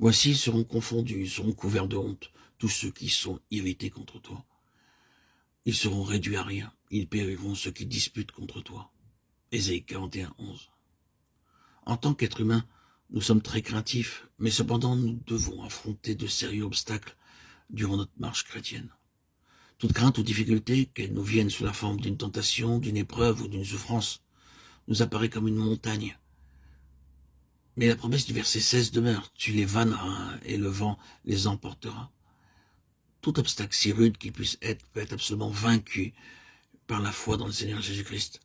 Voici, ils seront confondus, ils seront couverts de honte, tous ceux qui sont irrités contre toi. Ils seront réduits à rien, ils périront ceux qui disputent contre toi. Ésaïe 41, 11. En tant qu'être humain, nous sommes très craintifs, mais cependant nous devons affronter de sérieux obstacles durant notre marche chrétienne. Toute crainte ou difficulté, qu'elle nous vienne sous la forme d'une tentation, d'une épreuve ou d'une souffrance, nous apparaît comme une montagne. Mais la promesse du verset 16 demeure, tu les vanneras et le vent les emportera. Tout obstacle si rude qu'il puisse être peut être absolument vaincu par la foi dans le Seigneur Jésus-Christ.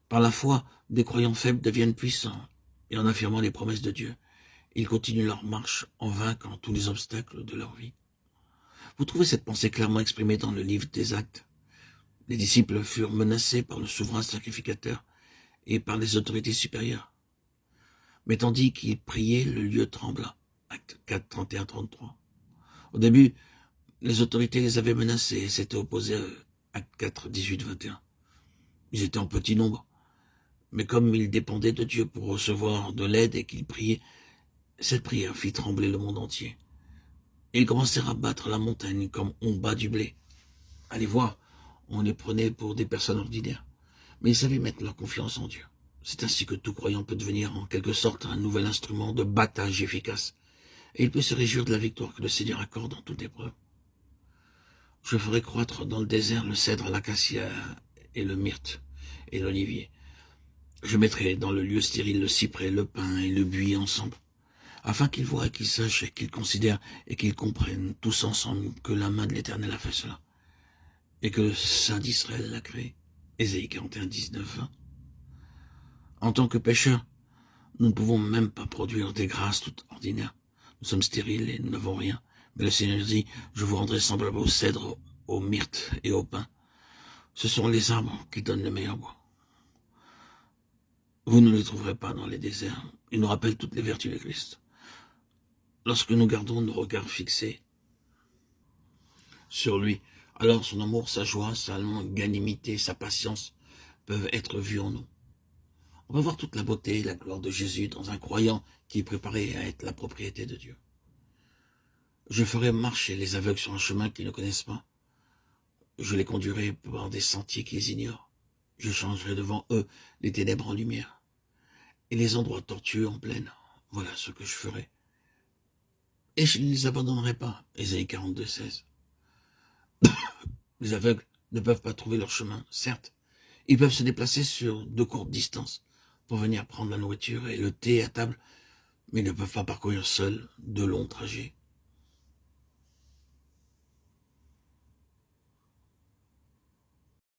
Par la foi, des croyants faibles deviennent puissants, et en affirmant les promesses de Dieu, ils continuent leur marche en vainquant tous les obstacles de leur vie. Vous trouvez cette pensée clairement exprimée dans le livre des Actes. Les disciples furent menacés par le souverain sacrificateur et par les autorités supérieures. Mais tandis qu'ils priaient, le lieu trembla. Acte 4, 31, 33. Au début, les autorités les avaient menacés et s'étaient opposés à eux. Acte 4, 18, 21. Ils étaient en petit nombre. Mais comme ils dépendaient de Dieu pour recevoir de l'aide et qu'ils priaient, cette prière fit trembler le monde entier. Et ils commencèrent à battre la montagne comme on bat du blé. Allez voir, on les prenait pour des personnes ordinaires. Mais ils savaient mettre leur confiance en Dieu. C'est ainsi que tout croyant peut devenir en quelque sorte un nouvel instrument de battage efficace. Et il peut se réjouir de la victoire que le Seigneur accorde dans toute épreuve. Je ferai croître dans le désert le cèdre, l'acacia et le myrte et l'olivier. Je mettrai dans le lieu stérile le cyprès, le pin et le buis ensemble, afin qu'ils voient, qu'ils sachent, et qu'ils considèrent et qu'ils comprennent tous ensemble que la main de l'Éternel a fait cela, et que le Saint d'Israël l'a créé. Ésaïe 41, 19, 20. En tant que pécheurs, nous ne pouvons même pas produire des grâces toutes ordinaires. Nous sommes stériles et nous n'avons rien. Mais le Seigneur dit, je vous rendrai semblable au cèdre, au myrte et au pin. Ce sont les arbres qui donnent le meilleur bois. Vous ne les trouverez pas dans les déserts. Ils nous rappellent toutes les vertus de Christ. Lorsque nous gardons nos regards fixés sur lui, alors son amour, sa joie, sa longanimité, sa patience peuvent être vus en nous. On va voir toute la beauté et la gloire de Jésus dans un croyant qui est préparé à être la propriété de Dieu. Je ferai marcher les aveugles sur un chemin qu'ils ne connaissent pas. Je les conduirai par des sentiers qu'ils ignorent. Je changerai devant eux les ténèbres en lumière et les endroits tortueux en plaine. Voilà ce que je ferai. Et je ne les abandonnerai pas. Ésaïe 42, 16. Les aveugles ne peuvent pas trouver leur chemin, certes. Ils peuvent se déplacer sur de courtes distances pour venir prendre la nourriture et le thé à table, mais ils ne peuvent pas parcourir seuls de longs trajets.